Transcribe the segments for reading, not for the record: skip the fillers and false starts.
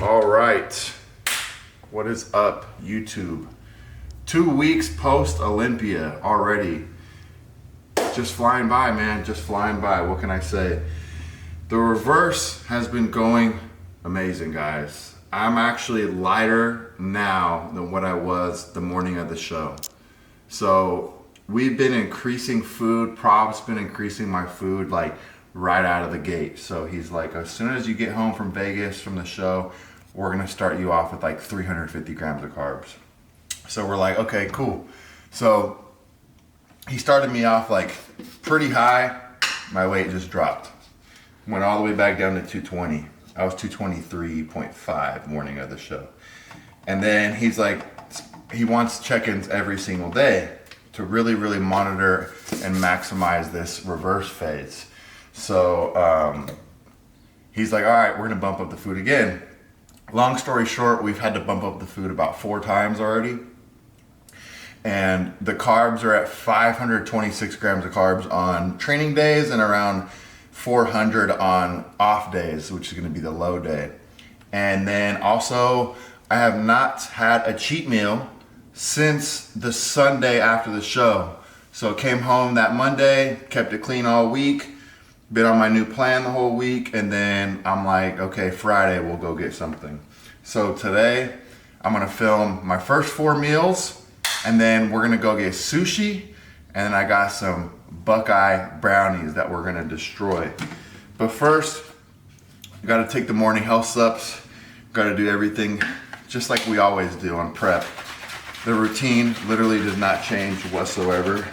All right, what is up, YouTube? 2 weeks post-Olympia already. Just flying by, man, just flying by. What can I say? The reverse has been going amazing, guys. I'm actually lighter now than what I was the morning of the show. So we've been increasing food. Prob's been increasing my food like right out of the gate. So he's like, as soon as you get home from Vegas from the show, we're gonna start you off with like 350 grams of carbs. So we're like, okay, cool. So he started me off like pretty high. My weight just dropped. Went all the way back down to 220. I was 223.5 morning of the show. And then he's like, he wants check-ins every single day to really monitor and maximize this reverse phase. So he's like, all right, we're gonna bump up the food again. Long story short, we've had to bump up the food about 4 times already. And the carbs are at 526 grams of carbs on training days and around 400 on off days, which is gonna be the low day. And then also, I have not had a cheat meal since the Sunday after the show. So came home that Monday, kept it clean all week, been on my new plan the whole week, and then I'm like, okay, Friday we'll go get something. So today I'm gonna film my first 4 meals, and then we're gonna go get sushi, and then I got some Buckeye brownies that we're gonna destroy. But first, you gotta take the morning health subs, gotta do everything just like we always do on prep. The routine literally does not change whatsoever.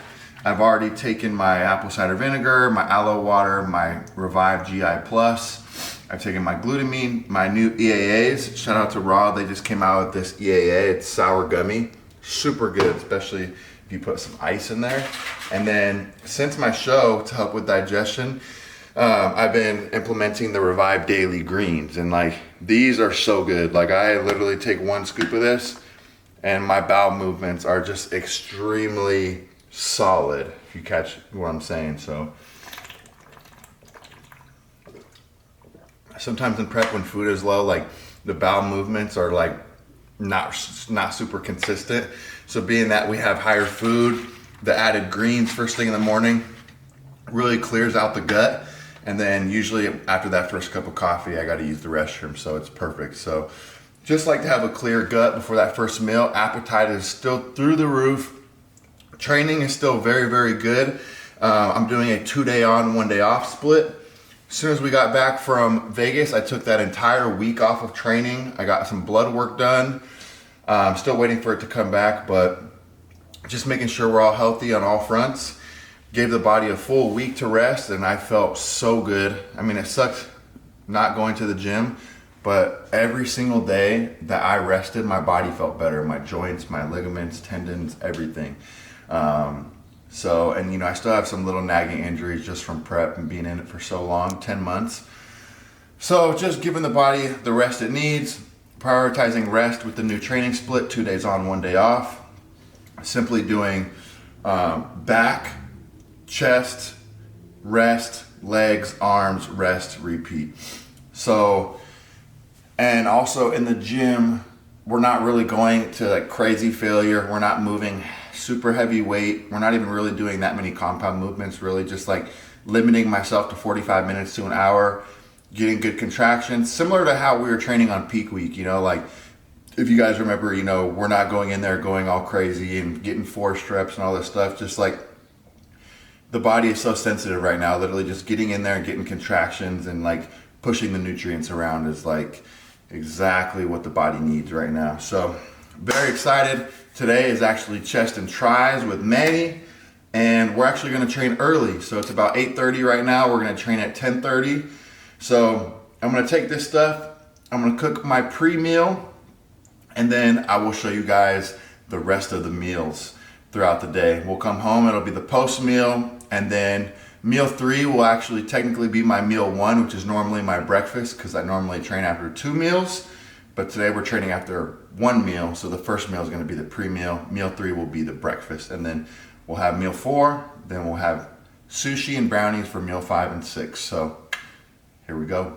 I've already taken my apple cider vinegar, my aloe water, my Revive GI Plus. I've taken my glutamine, my new EAAs. Shout out to Raw, they just came out with this EAA. It's sour gummy, super good, especially if you put some ice in there. And then since my show, to help with digestion, I've been implementing the Revive Daily Greens, and like these are so good. Like I literally take 1 scoop of this and my bowel movements are just extremely solid, if you catch what I'm saying. So sometimes in prep when food is low, like the bowel movements are like not super consistent. So being that we have higher food, the added greens first thing in the morning really clears out the gut. And then usually after that first cup of coffee, I got to use the restroom, so it's perfect. So just like to have a clear gut before that first meal. Appetite is still through the roof. Training is still very good. I'm doing a 2-day on, 1 day off split. As soon as we got back from Vegas, I took that entire week off of training. I got some blood work done. I'm still waiting for it to come back, but just making sure we're all healthy on all fronts. Gave the body a full week to rest, and I felt so good. I mean, it sucked not going to the gym, but every single day that I rested, my body felt better. My joints, my ligaments, tendons, everything. And you know, I still have some little nagging injuries just from prep and being in it for so long, 10 months. So just giving the body the rest it needs, prioritizing rest with the new training split, 2 days on, 1 day off. Simply doing back, chest, rest, legs, arms, rest, repeat. So, and also in the gym, we're not really going to like crazy failure. We're not moving super heavy weight. We're not even really doing that many compound movements, really just like limiting myself to 45 minutes to an hour, getting good contractions, similar to how we were training on peak week, you know, like if you guys remember, you know, we're not going in there going all crazy and getting 4 reps and all this stuff. Just like the body is so sensitive right now, literally just getting in there and getting contractions and like pushing the nutrients around is like exactly what the body needs right now. So very excited. Today is actually chest and tris with Manny, and we're actually gonna train early. So it's about 8:30 right now. We're gonna train at 10:30. So I'm gonna take this stuff, I'm gonna cook my pre-meal, and then I will show you guys the rest of the meals throughout the day. We'll come home, it'll be the post meal, and then meal 3 will actually technically be my meal 1, which is normally my breakfast because I normally train after 2 meals. But today we're training after 1 meal, so the first meal is going to be the pre-meal. Meal 3 will be the breakfast, and then we'll have meal 4. Then we'll have sushi and brownies for meal 5 and 6. So here we go.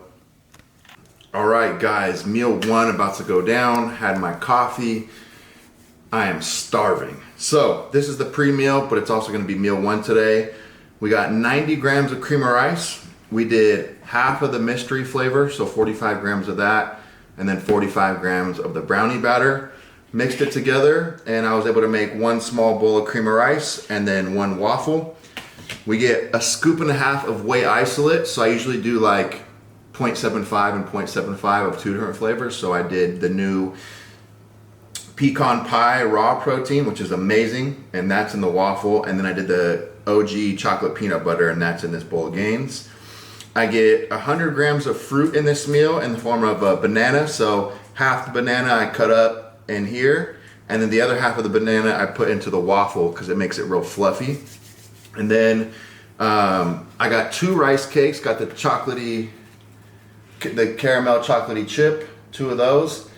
All right, guys, meal one about to go down. Had my coffee. I am starving. So this is the pre-meal, but it's also gonna be meal one today. We got 90 grams of cream of rice. We did half of the mystery flavor, so 45 grams of that, and then 45 grams of the brownie batter. Mixed it together, and I was able to make one small bowl of cream of rice and then one waffle. We get a scoop and a half of whey isolate, so I usually do like 0.75 and 0.75 of two different flavors. So I did the new pecan pie raw protein, which is amazing, and that's in the waffle. And then I did the OG chocolate peanut butter, and that's in this bowl of Gaines. I get 100 grams of fruit in this meal in the form of a banana. So half the banana I cut up in here, and then the other half of the banana I put into the waffle because it makes it real fluffy. And then I got 2 rice cakes, got the caramel chocolatey chip, 2 of those.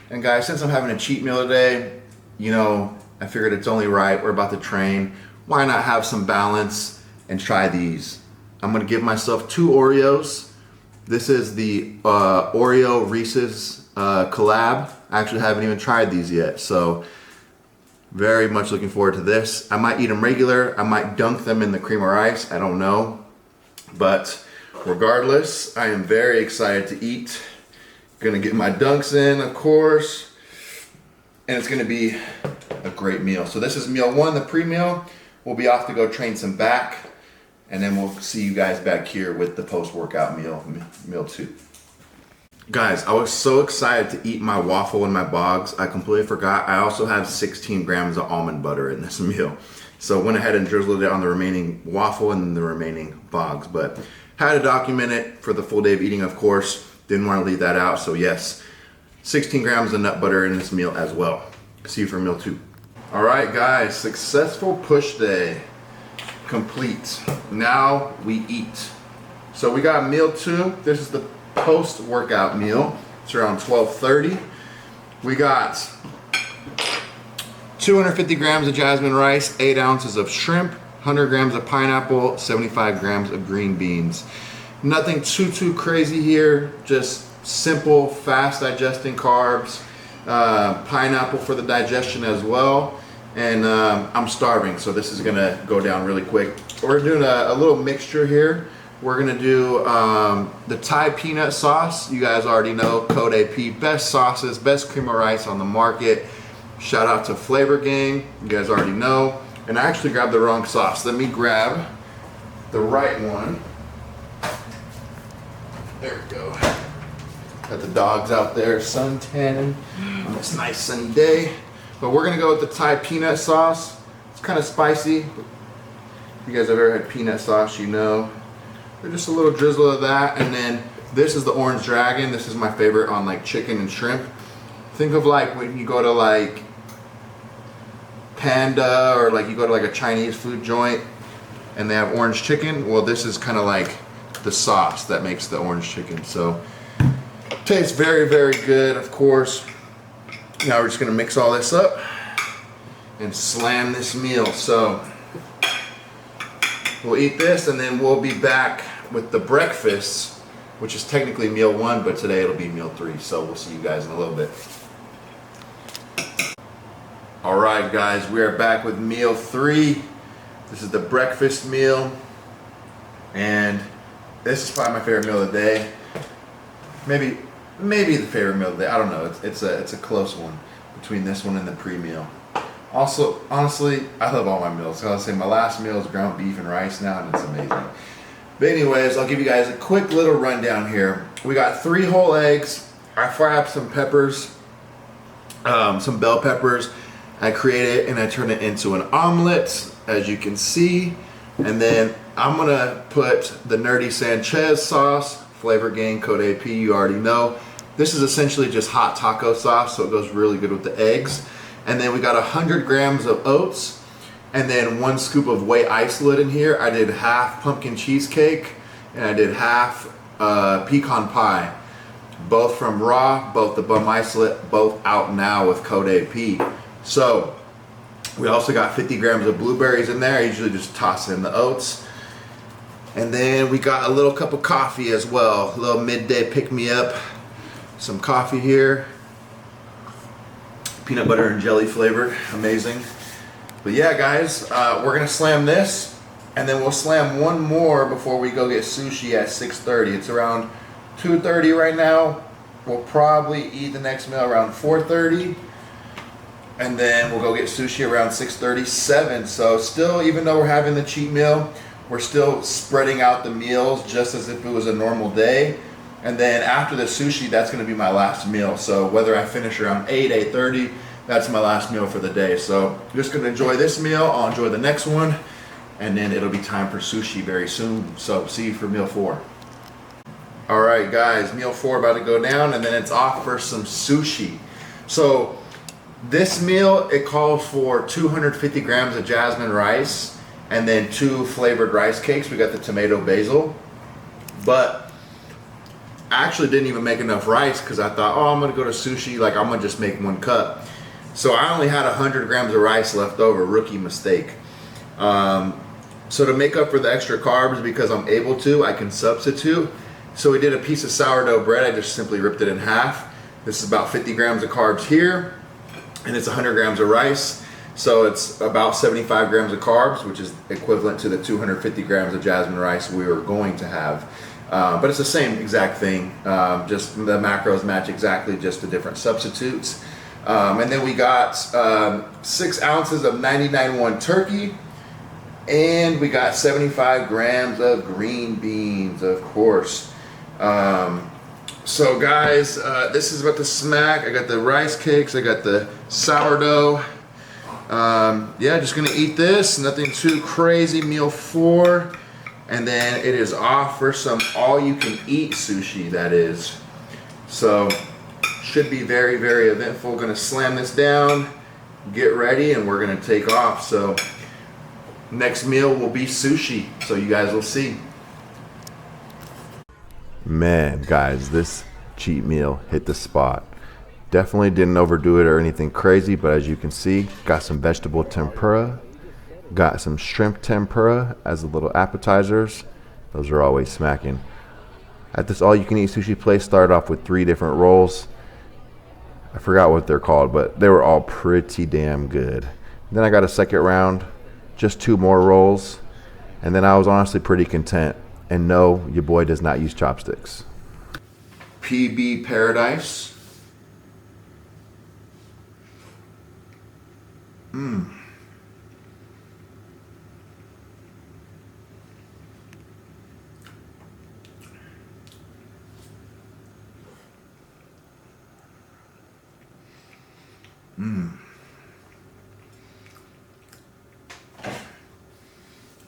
And guys, since I'm having a cheat meal today, you know, I figured it's only right, we're about to train. Why not have some balance and try these? I'm gonna give myself 2 Oreos. This is the Oreo Reese's collab. I actually haven't even tried these yet, so very much looking forward to this. I might eat them regular, I might dunk them in the cream of rice, I don't know. But regardless, I am very excited to eat. Gonna get my dunks in, of course, and it's gonna be a great meal. So this is meal one, the pre-meal. We'll be off to go train some back, and then we'll see you guys back here with the post-workout meal two. Guys, I was so excited to eat my waffle and my bogs. I completely forgot. I also have 16 grams of almond butter in this meal. So went ahead and drizzled it on the remaining waffle and the remaining bogs, but had to document it for the full day of eating, of course. Didn't want to leave that out, so yes, 16 grams of nut butter in this meal as well. See you for meal 2. All right, guys, successful push day complete. Now we eat. So we got meal 2. This is the post-workout meal. It's around 12:30. We got 250 grams of jasmine rice, 8 ounces of shrimp, 100 grams of pineapple, 75 grams of green beans. Nothing too crazy here, just simple, fast digesting carbs, pineapple for the digestion as well, and I'm starving, so this is gonna go down really quick. We're doing a little mixture here. We're gonna do the Thai peanut sauce. You guys already know, Code AP, best sauces, best cream of rice on the market. Shout out to Flavor Gang, you guys already know. And I actually grabbed the wrong sauce. Let me grab the right one. There we go. Got the dogs out there sun tanning on this nice sunny day. But we're gonna go with the Thai peanut sauce. It's kind of spicy. If you guys have ever had peanut sauce, you know. Just a little drizzle of that, and then this is the Orange Dragon. This is my favorite on like chicken and shrimp. Think of like when you go to like Panda, or like you go to like a Chinese food joint and they have orange chicken. Well, this is kind of like the sauce that makes the orange chicken. So tastes very good, of course. Now we're just gonna mix all this up and slam this meal. So we'll eat this, and then we'll be back with the breakfast, which is technically meal 1, but today it'll be meal 3. So we'll see you guys in a little bit. All right, guys, we are back with meal 3. This is the breakfast meal, and this is probably my favorite meal of the day. Maybe the favorite meal of the day. I don't know. It's a close one between this one and the pre-meal. Also, honestly, I love all my meals. So I'll say my last meal is ground beef and rice now, and it's amazing. But anyways, I'll give you guys a quick little rundown here. We got 3 whole eggs. I fry up some peppers, some bell peppers. I create it and I turn it into an omelet, as you can see. And then I'm gonna put the Nerdy Sanchez sauce, Flavor Gang, Code AP, you already know. This is essentially just hot taco sauce, so it goes really good with the eggs. And then we got 100 grams of oats, and then 1 scoop of whey isolate in here. I did half pumpkin cheesecake, and I did half pecan pie. Both from Raw, both the bum isolate, both out now with Code AP. So we also got 50 grams of blueberries in there. I usually just toss in the oats. And then we got a little cup of coffee as well, a little midday pick-me-up. Some coffee here. Peanut butter and jelly flavored, amazing. But yeah, guys, we're gonna slam this, and then we'll slam one more before we go get sushi at 6:30. It's around 2:30 right now. We'll probably eat the next meal around 4:30, and then we'll go get sushi around 6:37. So still, even though we're having the cheat meal, we're still spreading out the meals just as if it was a normal day. And then after the sushi, that's gonna be my last meal. So whether I finish around 8:30, that's my last meal for the day. So I'm just gonna enjoy this meal, I'll enjoy the next one, and then it'll be time for sushi very soon. So see you for meal 4. All right, guys, meal 4 about to go down, and then it's off for some sushi. So this meal, it calls for 250 grams of jasmine rice, and then 2 flavored rice cakes. We got the tomato basil, but I actually didn't even make enough rice because I thought, oh, I'm gonna go to sushi, like I'm gonna just make 1 cup. So I only had 100 grams of rice left over, rookie mistake. So to make up for the extra carbs, because I'm able to, I can substitute. So we did a piece of sourdough bread, I just simply ripped it in half. This is about 50 grams of carbs here, and it's 100 grams of rice. So it's about 75 grams of carbs, which is equivalent to the 250 grams of jasmine rice we were going to have. But it's the same exact thing, just the macros match exactly, just the different substitutes. And then we got 6 ounces of 99.1 turkey, and we got 75 grams of green beans, of course. So guys, this is about the smack. I got the rice cakes, I got the sourdough. Yeah, just gonna eat this, nothing too crazy, meal 4. And then it is off for some all-you-can-eat sushi, that is. So, should be very, very eventful. Gonna slam this down, get ready, and we're gonna take off. So, next meal will be sushi, so you guys will see. Man, guys, this cheat meal hit the spot. Definitely didn't overdo it or anything crazy, but as you can see, got some vegetable tempura. Got some shrimp tempura as the little appetizers. Those are always smacking. At this all-you-can-eat sushi place, started off with 3 different rolls. I forgot what they're called, but they were all pretty damn good. Then I got a second round, just 2 more rolls, and then I was honestly pretty content. And no, your boy does not use chopsticks. PB Paradise.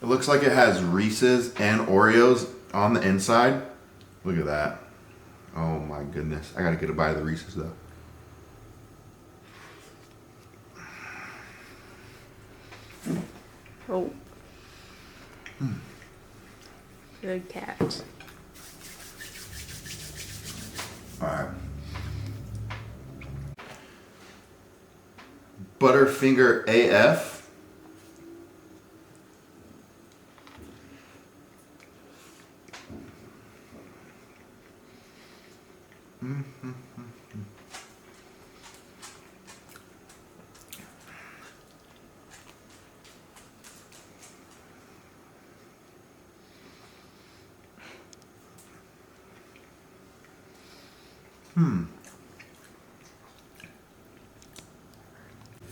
It looks like it has Reese's and Oreos on the inside. Look at that. Oh my goodness. I gotta get a bite of the Reese's though. Oh. Good catch. All right. Butterfinger AF.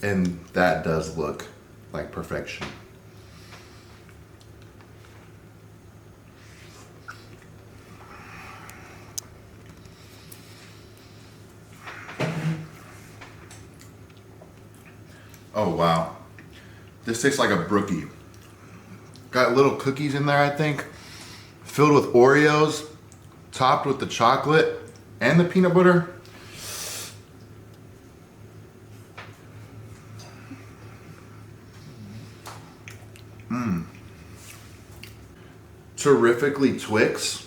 And that does look like perfection. Oh wow. This tastes like a brookie. Got little cookies in there, I think, filled with Oreos, topped with the chocolate and the peanut butter. Terrifically Twix.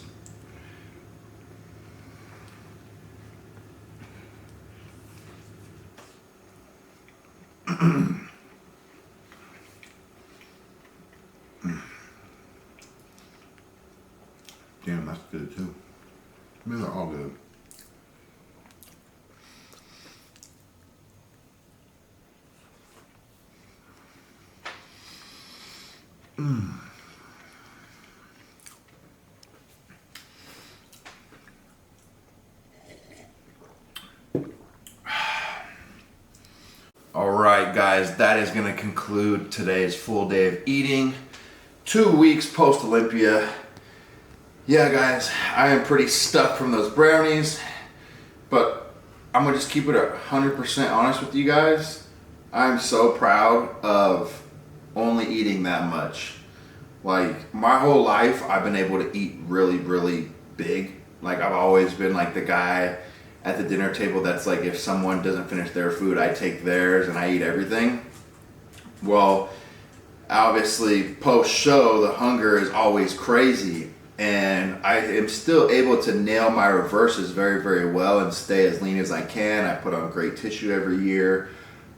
Damn, that's good too. I mean, they're all good. All right, guys, that is going to conclude today's full day of eating. 2 weeks post-Olympia. Yeah, guys, I am pretty stuffed from those brownies, but I'm going to just keep it 100% honest with you guys. I'm so proud of only eating that much. Like, my whole life, I've been able to eat really, really big. Like, I've always been like the guy at the dinner table that's like, if someone doesn't finish their food, I take theirs and I eat everything. Well, obviously post-show, the hunger is always crazy, and I am still able to nail my reverses very, very well and stay as lean as I can. I put on great tissue every year.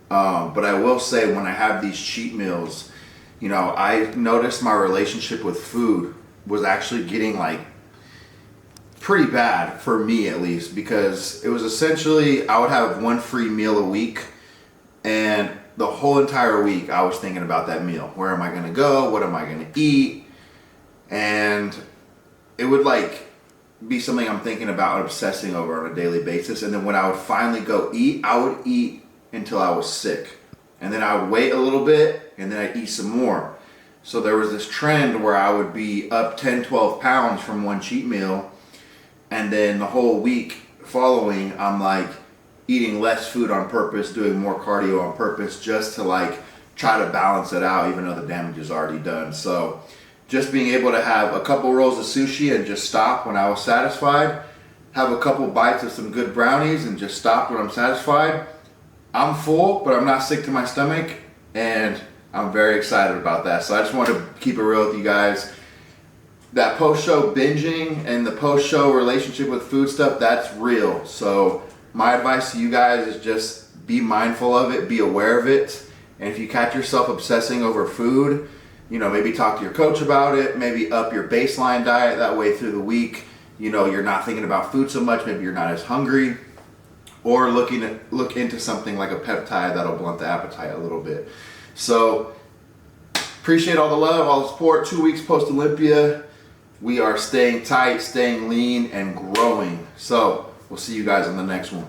But I will say, when I have these cheat meals, you know, I noticed my relationship with food was actually getting like pretty bad, for me at least, because it was essentially I would have one free meal a week, and the whole entire week I was thinking about that meal. Where am I going to go? What am I going to eat? And it would like be something I'm thinking about and obsessing over on a daily basis. And then when I would finally go eat, I would eat until I was sick. And then I would wait a little bit, and then I'd eat some more. So there was this trend where I would be up 10, 12 pounds from one cheat meal. And then the whole week following, I'm like eating less food on purpose, doing more cardio on purpose, just to like try to balance it out, even though the damage is already done. So just being able to have a couple rolls of sushi and just stop when I was satisfied, have a couple bites of some good brownies and just stop when I'm satisfied. I'm full, but I'm not sick to my stomach, and I'm very excited about that. So I just wanted to keep it real with you guys. That post-show binging and the post-show relationship with food stuff, that's real. So my advice to you guys is just be mindful of it, be aware of it. And if you catch yourself obsessing over food, you know, maybe talk to your coach about it, maybe up your baseline diet. That way through the week, you know, you're not thinking about food so much, maybe you're not as hungry. Or look into something like a peptide that'll blunt the appetite a little bit. So appreciate all the love, all the support. 2 weeks post-Olympia. We are staying tight, staying lean, and growing. So we'll see you guys on the next one.